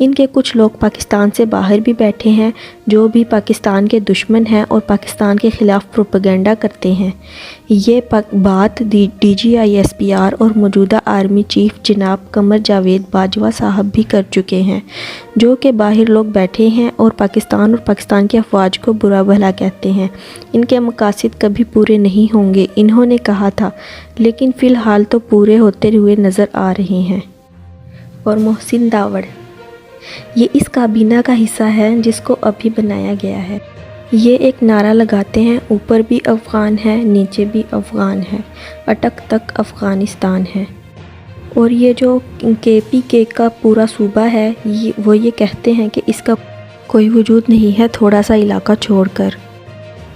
ان کے کچھ لوگ پاکستان سے باہر بھی بیٹھے ہیں جو بھی پاکستان کے دشمن ہیں اور پاکستان کے خلاف پروپیگنڈا کرتے ہیں۔ یہ بات DGISPR اور موجودہ آرمی چیف جناب قمر جاوید باجوہ صاحب بھی کر چکے ہیں، جو کہ باہر لوگ بیٹھے ہیں اور پاکستان کی افواج کو برا بھلا کہتے ہیں۔ ان کے مقاصد کبھی پورے نہیں ہوں گے، انہوں نے کہا تھا، لیکن فی الحال تو پورے ہوتے ہوئے نظر آ رہے ہیں۔ اور محسن داوڑ یہ اس کابینہ کا حصہ ہے جس کو ابھی بنایا گیا ہے۔ یہ ایک نعرہ لگاتے ہیں، اوپر بھی افغان ہے، نیچے بھی افغان ہے، اٹک تک افغانستان ہے۔ اور یہ جو KPK کا پورا صوبہ ہے، وہ یہ کہتے ہیں کہ اس کا کوئی وجود نہیں ہے تھوڑا سا علاقہ چھوڑ کر۔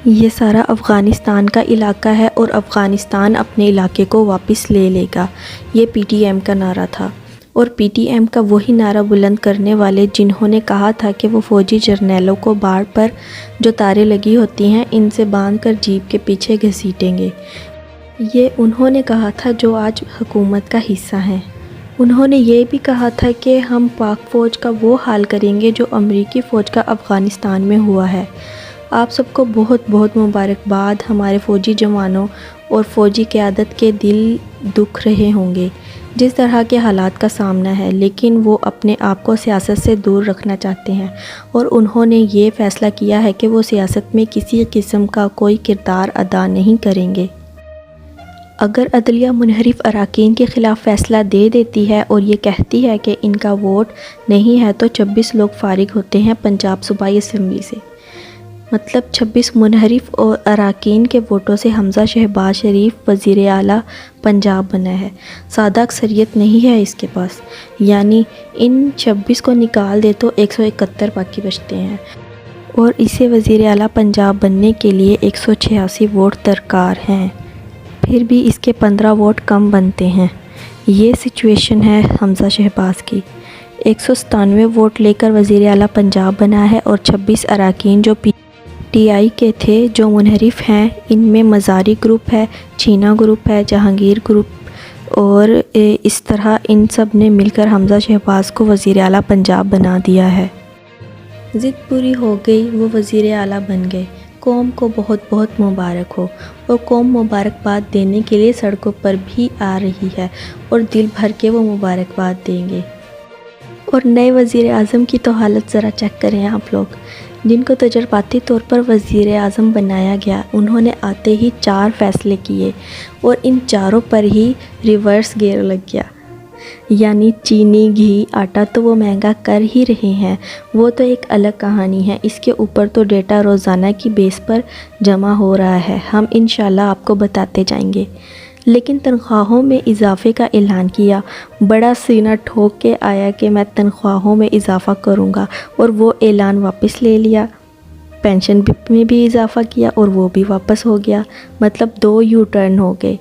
یہ سارا افغانستان کا علاقہ ہے اور افغانستان اپنے علاقے کو واپس لے لے گا۔ یہ PTM کا نعرہ تھا، اور PTM کا وہی نعرہ بلند کرنے والے جنہوں نے کہا تھا کہ وہ فوجی جرنیلوں کو باڑ پر جو تاریں لگی ہوتی ہیں ان سے باندھ کر جیپ کے پیچھے گھسیٹیں گے۔ یہ انہوں نے کہا تھا جو آج حکومت کا حصہ ہیں۔ انہوں نے یہ بھی کہا تھا کہ ہم پاک فوج کا وہ حال کریں گے جو امریکی فوج کا افغانستان میں ہوا ہے۔ آپ سب کو بہت بہت مبارکباد۔ ہمارے فوجی جوانوں اور فوجی قیادت کے دل دکھ رہے ہوں گے جس طرح کے حالات کا سامنا ہے، لیکن وہ اپنے آپ کو سیاست سے دور رکھنا چاہتے ہیں اور انہوں نے یہ فیصلہ کیا ہے کہ وہ سیاست میں کسی قسم کا کوئی کردار ادا نہیں کریں گے۔ اگر عدلیہ منحرف اراکین کے خلاف فیصلہ دے دیتی ہے اور یہ کہتی ہے کہ ان کا ووٹ نہیں ہے تو 26 لوگ فارغ ہوتے ہیں پنجاب صوبائی اسمبلی سے۔ مطلب 26 منحرف اور اراکین کے ووٹوں سے حمزہ شہباز شریف وزیر اعلیٰ پنجاب بنا ہے۔ سادہ اکثریت نہیں ہے اس کے پاس، یعنی ان 26 کو نکال دے تو 171 باقی بچتے ہیں، اور اسے وزیر اعلیٰ پنجاب بننے کے لیے 186 ووٹ درکار ہیں، پھر بھی اس کے 15 ووٹ کم بنتے ہیں۔ یہ سچویشن ہے حمزہ شہباز کی۔ 197 ووٹ لے کر وزیر اعلیٰ پنجاب بنا ہے، اور 26 اراکین جو PTI کے تھے جو منحرف ہیں، ان میں مزاری گروپ ہے، چینا گروپ ہے، جہانگیر گروپ، اور اس طرح ان سب نے مل کر حمزہ شہباز کو وزیر اعلیٰ پنجاب بنا دیا ہے۔ ضد پوری ہو گئی، وہ وزیر اعلیٰ بن گئے۔ قوم کو بہت بہت مبارک ہو، اور قوم مبارکباد دینے کے لیے سڑکوں پر بھی آ رہی ہے اور دل بھر کے وہ مبارکباد دیں گے۔ اور نئے وزیر اعظم کی تو حالت ذرا چیک کریں آپ لوگ، جن کو تجرباتی طور پر وزیر اعظم بنایا گیا۔ انہوں نے آتے ہی 4 فیصلے کیے اور ان چاروں پر ہی ریورس گیئر لگ گیا، یعنی چینی، گھی، آٹا تو وہ مہنگا کر ہی رہے ہیں، وہ تو ایک الگ کہانی ہے۔ اس کے اوپر تو ڈیٹا روزانہ کی بیس پر جمع ہو رہا ہے، ہم انشاءاللہ آپ کو بتاتے جائیں گے۔ لیکن تنخواہوں میں اضافے کا اعلان کیا، بڑا سینہ ٹھوک کے آیا کہ میں تنخواہوں میں اضافہ کروں گا، اور وہ اعلان واپس لے لیا۔ پینشن میں بھی اضافہ کیا اور وہ بھی واپس ہو گیا، مطلب 2 یو ٹرن ہو گئے۔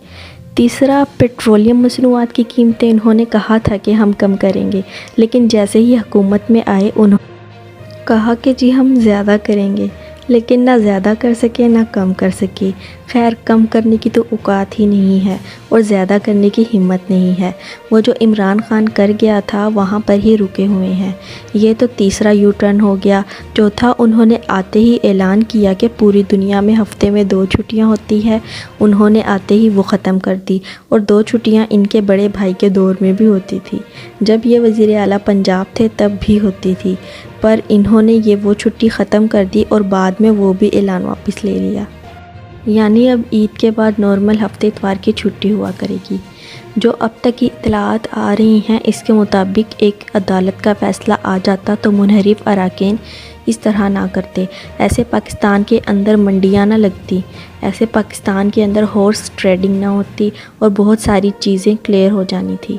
تیسرا، پیٹرولیم مصنوعات کی قیمتیں انہوں نے کہا تھا کہ ہم کم کریں گے، لیکن جیسے ہی حکومت میں آئے انہوں نے کہا کہ جی ہم زیادہ کریں گے، لیکن نہ زیادہ کر سکے نہ کم کر سکے۔ خیر، کم کرنے کی تو اوقات ہی نہیں ہے اور زیادہ کرنے کی ہمت نہیں ہے، وہ جو عمران خان کر گیا تھا وہاں پر ہی رکے ہوئے ہیں۔ یہ تو تیسرا یو ٹرن ہو گیا۔ چوتھا، انہوں نے آتے ہی اعلان کیا کہ پوری دنیا میں ہفتے میں 2 چھٹیاں ہوتی ہیں، انہوں نے آتے ہی وہ ختم کر دی، اور 2 چھٹیاں ان کے بڑے بھائی کے دور میں بھی ہوتی تھی، جب یہ وزیر اعلیٰ پنجاب تھے تب بھی ہوتی تھی، پر انہوں نے وہ چھٹی ختم کر دی اور بعد میں وہ بھی اعلان واپس لے لیا۔ یعنی اب عید کے بعد نارمل ہفتے اتوار کی چھٹی ہوا کرے گی۔ جو اب تک کی اطلاعات آ رہی ہیں اس کے مطابق ایک عدالت کا فیصلہ آ جاتا تو منحرف اراکین اس طرح نہ کرتے، ایسے پاکستان کے اندر منڈیاں نہ لگتی، ایسے پاکستان کے اندر ہارس ٹریڈنگ نہ ہوتی، اور بہت ساری چیزیں کلیئر ہو جانی تھی،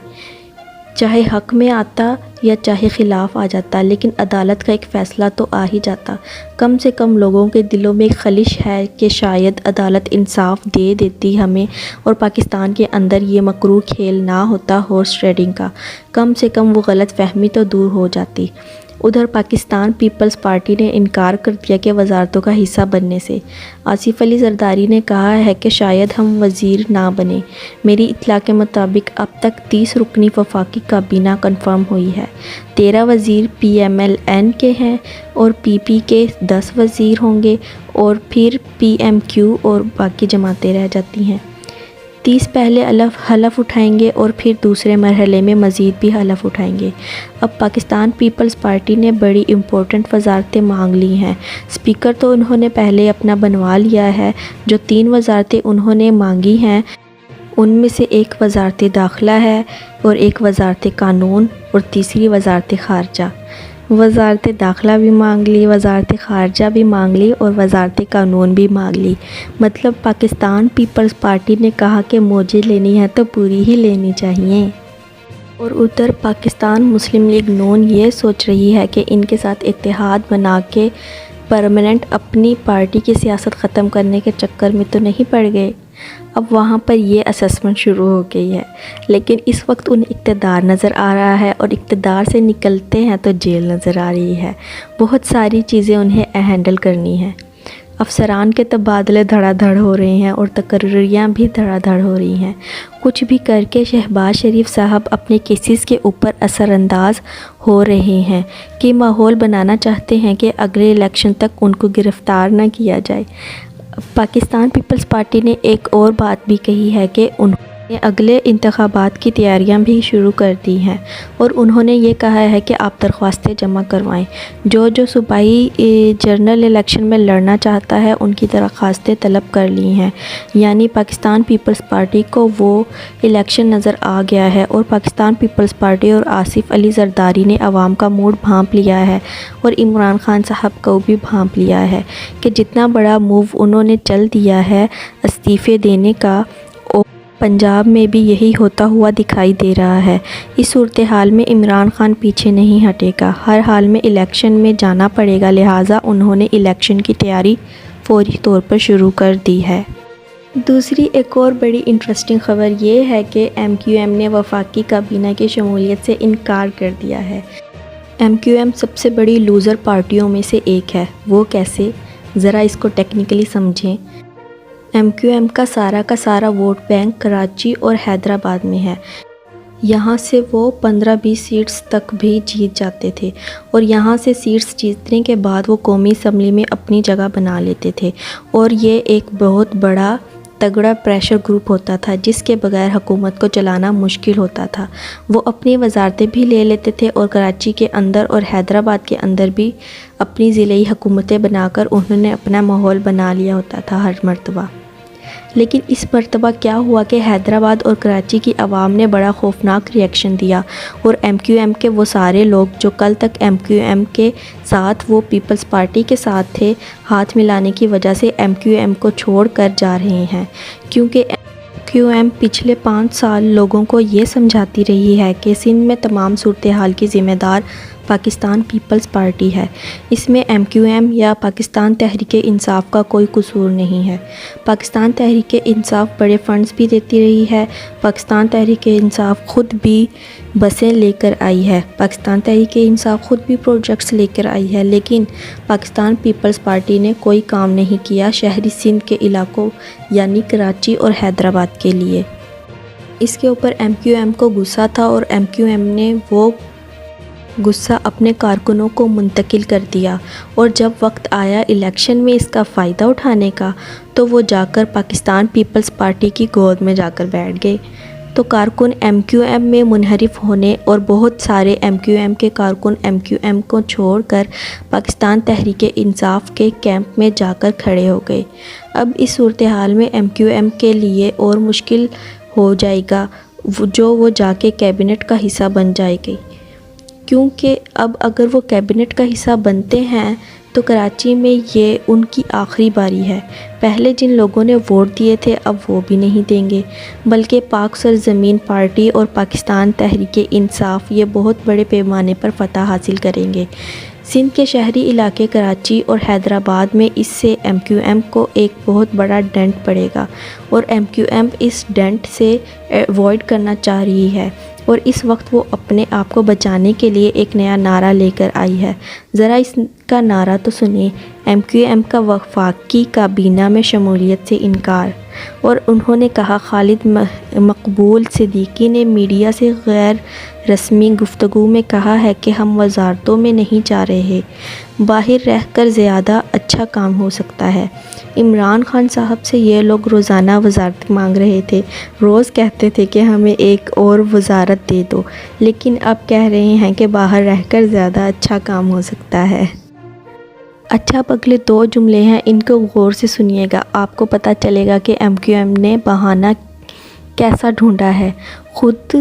چاہے حق میں آتا یا چاہے خلاف آ جاتا، لیکن عدالت کا ایک فیصلہ تو آ ہی جاتا۔ کم سے کم لوگوں کے دلوں میں ایک خلش ہے کہ شاید عدالت انصاف دے دیتی ہمیں، اور پاکستان کے اندر یہ مکروہ کھیل نہ ہوتا ہارس ٹریڈنگ کا، کم سے کم وہ غلط فہمی تو دور ہو جاتی۔ ادھر پاکستان پیپلز پارٹی نے انکار کر دیا کہ وزارتوں کا حصہ بننے سے۔ آصف علی زرداری نے کہا ہے کہ شاید ہم وزیر نہ بنیں۔ میری اطلاع کے مطابق اب تک 30 رکنی وفاقی کابینہ کنفرم ہوئی ہے۔ 13 وزیر پی ایم ایل این کے ہیں اور پی پی کے 10 وزیر ہوں گے اور پھر پی ایم کیو اور باقی جماعتیں رہ جاتی ہیں۔ 30 پہلے حلف اٹھائیں گے اور پھر دوسرے مرحلے میں مزید بھی حلف اٹھائیں گے۔ اب پاکستان پیپلز پارٹی نے بڑی امپورٹنٹ وزارتیں مانگ لی ہیں۔ اسپیکر تو انہوں نے پہلے اپنا بنوا لیا ہے۔ جو 3 وزارتیں انہوں نے مانگی ہیں ان میں سے ایک وزارت داخلہ ہے اور ایک وزارت قانون اور تیسری وزارت خارجہ۔ وزارت داخلہ بھی مانگ لی، وزارت خارجہ بھی مانگ لی اور وزارت قانون بھی مانگ لی۔ مطلب پاکستان پیپلز پارٹی نے کہا کہ مجھے لینی ہے تو پوری ہی لینی چاہیے۔ اور ادھر پاکستان مسلم لیگ نون یہ سوچ رہی ہے کہ ان کے ساتھ اتحاد بنا کے پرماننٹ اپنی پارٹی کی سیاست ختم کرنے کے چکر میں تو نہیں پڑ گئے۔ اب وہاں پر یہ اسسمنٹ شروع ہو گئی ہے، لیکن اس وقت انہیں اقتدار نظر آ رہا ہے اور اقتدار سے نکلتے ہیں تو جیل نظر آ رہی ہے۔ بہت ساری چیزیں انہیں ہینڈل کرنی ہیں۔ افسران کے تبادلے دھڑا دھڑ ہو رہے ہیں اور تقرریاں بھی دھڑا دھڑ ہو رہی ہیں۔ کچھ بھی کر کے شہباز شریف صاحب اپنے کیسز کے اوپر اثر انداز ہو رہے ہیں کہ ماحول بنانا چاہتے ہیں کہ اگلے الیکشن تک ان کو گرفتار نہ کیا جائے۔ پاکستان پیپلز پارٹی نے ایک اور بات بھی کہی ہے کہ انہوں نے اگلے انتخابات کی تیاریاں بھی شروع کر دی ہیں اور انہوں نے یہ کہا ہے کہ آپ درخواستیں جمع کروائیں۔ جو صوبائی جنرل الیکشن میں لڑنا چاہتا ہے ان کی درخواستیں طلب کر لی ہیں، یعنی پاکستان پیپلز پارٹی کو وہ الیکشن نظر آ گیا ہے اور پاکستان پیپلز پارٹی اور آصف علی زرداری نے عوام کا موڈ بھانپ لیا ہے اور عمران خان صاحب کو بھی بھانپ لیا ہے کہ جتنا بڑا موو انہوں نے چل دیا ہے استعفے دینے کا، پنجاب میں بھی یہی ہوتا ہوا دکھائی دے رہا ہے۔ اس صورتحال میں عمران خان پیچھے نہیں ہٹے گا، ہر حال میں الیکشن میں جانا پڑے گا، لہٰذا انہوں نے الیکشن کی تیاری فوری طور پر شروع کر دی ہے۔ دوسری ایک اور بڑی انٹرسٹنگ خبر یہ ہے کہ ایم کیو ایم نے وفاقی کابینہ کی شمولیت سے انکار کر دیا ہے۔ ایم کیو ایم سب سے بڑی لوزر پارٹیوں میں سے ایک ہے۔ وہ کیسے؟ ذرا اس کو ٹیکنیکلی سمجھیں۔ ایم کیو ایم کا سارا ووٹ بینک کراچی اور حیدرآباد میں ہے۔ یہاں سے وہ 15-20 سیٹس تک بھی جیت جاتے تھے اور یہاں سے سیٹس جیتنے کے بعد وہ قومی اسمبلی میں اپنی جگہ بنا لیتے تھے اور یہ ایک بہت بڑا تگڑا پریشر گروپ ہوتا تھا جس کے بغیر حکومت کو چلانا مشکل ہوتا تھا۔ وہ اپنی وزارتیں بھی لے لیتے تھے اور کراچی کے اندر اور حیدرآباد کے اندر بھی اپنی ضلعی حکومتیں بنا کر انہوں نے اپنا ماحول بنا لیا ہوتا تھا ہر مرتبہ۔ لیکن اس مرتبہ کیا ہوا کہ حیدرآباد اور کراچی کی عوام نے بڑا خوفناک ری ایکشن دیا اور ایم کیو ایم کے وہ سارے لوگ جو کل تک ایم کیو ایم کے ساتھ وہ پیپلز پارٹی کے ساتھ تھے، ہاتھ ملانے کی وجہ سے ایم کیو ایم کو چھوڑ کر جا رہے ہیں، کیونکہ ایم کیو ایم پچھلے 5 سال لوگوں کو یہ سمجھاتی رہی ہے کہ سندھ میں تمام صورتحال کی ذمہ دار پاکستان پیپلز پارٹی ہے، اس میں ایم کیو ایم یا پاکستان تحریک انصاف کا کوئی قصور نہیں ہے۔ پاکستان تحریک انصاف بڑے فنڈز بھی دیتی رہی ہے، پاکستان تحریک انصاف خود بھی بسیں لے کر آئی ہے، پاکستان تحریک انصاف خود بھی پروجیکٹس لے کر آئی ہے، لیکن پاکستان پیپلز پارٹی نے کوئی کام نہیں کیا شہری سندھ کے علاقوں یعنی کراچی اور حیدرآباد کے لیے۔ اس کے اوپر ایم کیو ایم کو غصہ تھا اور ایم کیو ایم نے وہ غصہ اپنے کارکنوں کو منتقل کر دیا اور جب وقت آیا الیکشن میں اس کا فائدہ اٹھانے کا تو وہ جا کر پاکستان پیپلز پارٹی کی گود میں جا کر بیٹھ گئے۔ تو کارکن ایم کیو ایم میں منحرف ہونے اور بہت سارے ایم کیو ایم کے کارکن ایم کیو ایم کو چھوڑ کر پاکستان تحریک انصاف کے کیمپ میں جا کر کھڑے ہو گئے۔ اب اس صورتحال میں ایم کیو ایم کے لیے اور مشکل ہو جائے گا جو وہ جا کے کیبنٹ کا حصہ بن جائے گی، کیونکہ اب اگر وہ کیبنٹ کا حصہ بنتے ہیں تو کراچی میں یہ ان کی آخری باری ہے۔ پہلے جن لوگوں نے ووٹ دیے تھے اب وہ بھی نہیں دیں گے، بلکہ پاک سرزمین پارٹی اور پاکستان تحریک انصاف یہ بہت بڑے پیمانے پر فتح حاصل کریں گے۔ سندھ کے شہری علاقے کراچی اور حیدرآباد میں اس سے ایم کیو ایم کو ایک بہت بڑا ڈنٹ پڑے گا اور ایم کیو ایم اس ڈنٹ سے اوائڈ کرنا چاہ رہی ہے اور اس وقت وہ اپنے آپ کو بچانے کے لیے ایک نیا نعرہ لے کر آئی ہے۔ ذرا اس کا نعرہ تو سنیں۔ MQM کا وفاقی کابینہ میں شمولیت سے انکار، اور انہوں نے کہا خالد مقبول صدیقی نے میڈیا سے غیر رسمی گفتگو میں کہا ہے کہ ہم وزارتوں میں نہیں جا رہے، باہر رہ کر زیادہ اچھا کام ہو سکتا ہے۔ عمران خان صاحب سے یہ لوگ روزانہ وزارت مانگ رہے تھے، روز کہتے تھے کہ ہمیں ایک اور وزارت دے دو، لیکن اب کہہ رہے ہیں کہ باہر رہ کر زیادہ اچھا کام ہو سکتا ہے۔ اچھا اگلے 2 جملے ہیں، ان کو غور سے سنیے گا، آپ کو پتہ چلے گا کہ MQM نے بہانہ کیسا ڈھونڈا ہے۔ خود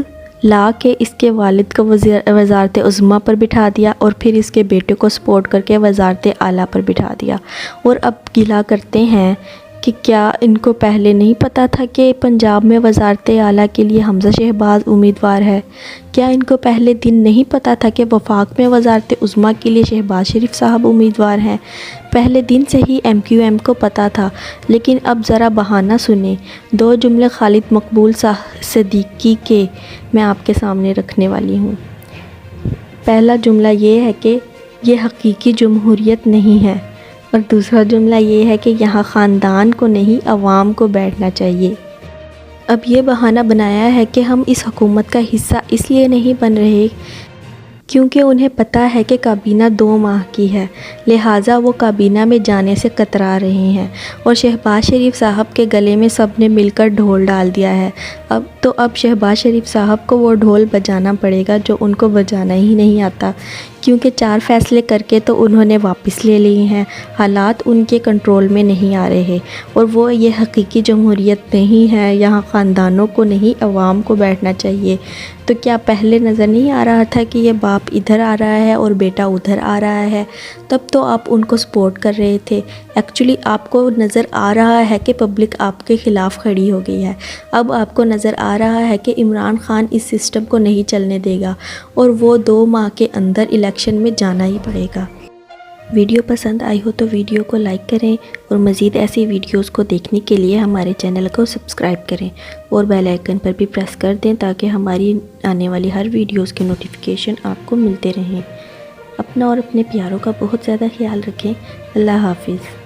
لا کے اس کے والد کو وزارت عظمیٰ پر بٹھا دیا اور پھر اس کے بیٹے کو سپورٹ کر کے وزارت اعلیٰ پر بٹھا دیا، اور اب گلہ کرتے ہیں کہ کیا ان کو پہلے نہیں پتہ تھا کہ پنجاب میں وزارت اعلیٰ کے لیے حمزہ شہباز امیدوار ہے؟ کیا ان کو پہلے دن نہیں پتہ تھا کہ وفاق میں وزارت عظمیٰ کے لیے شہباز شریف صاحب امیدوار ہیں؟ پہلے دن سے ہی MQM کو پتہ تھا، لیکن اب ذرا بہانہ سنیں۔ 2 جملے خالد مقبول صدیقی کے میں آپ کے سامنے رکھنے والی ہوں۔ پہلا جملہ یہ ہے کہ یہ حقیقی جمہوریت نہیں ہے، اور دوسرا جملہ یہ ہے کہ یہاں خاندان کو نہیں عوام کو بیٹھنا چاہیے۔ اب یہ بہانہ بنایا ہے کہ ہم اس حکومت کا حصہ اس لیے نہیں بن رہے کیونکہ انہیں پتہ ہے کہ کابینہ 2 ماہ کی ہے، لہٰذا وہ کابینہ میں جانے سے کترا رہے ہیں، اور شہباز شریف صاحب کے گلے میں سب نے مل کر ڈھول ڈال دیا ہے۔ اب شہباز شریف صاحب کو وہ ڈھول بجانا پڑے گا جو ان کو بجانا ہی نہیں آتا، کیونکہ 4 فیصلے کر کے تو انہوں نے واپس لے لیے ہیں، حالات ان کے کنٹرول میں نہیں آ رہے، اور وہ یہ حقیقی جمہوریت نہیں ہے، یہاں خاندانوں کو نہیں عوام کو بیٹھنا چاہیے۔ تو کیا پہلے نظر نہیں آ رہا تھا کہ یہ باپ ادھر آ رہا ہے اور بیٹا ادھر آ رہا ہے؟ تب تو آپ ان کو سپورٹ کر رہے تھے۔ ایکچولی آپ کو نظر آ رہا ہے کہ پبلک آپ کے خلاف کھڑی ہو گئی ہے۔ اب آپ کو نظر آ رہا ہے کہ عمران خان اس سسٹم کو نہیں چلنے دے گا، اور وہ 2 ماہ کے اندر الیکشن میں جانا ہی پڑے گا۔ ویڈیو پسند آئی ہو تو ویڈیو کو لائک کریں، اور مزید ایسی ویڈیوز کو دیکھنے کے لیے ہمارے چینل کو سبسکرائب کریں، اور بیل آئیکن پر بھی پریس کر دیں تاکہ ہماری آنے والی ہر ویڈیوز کی نوٹیفیکیشن آپ کو ملتے رہیں۔ اپنا اور اپنے پیاروں کا بہت زیادہ خیال رکھیں۔ اللہ حافظ۔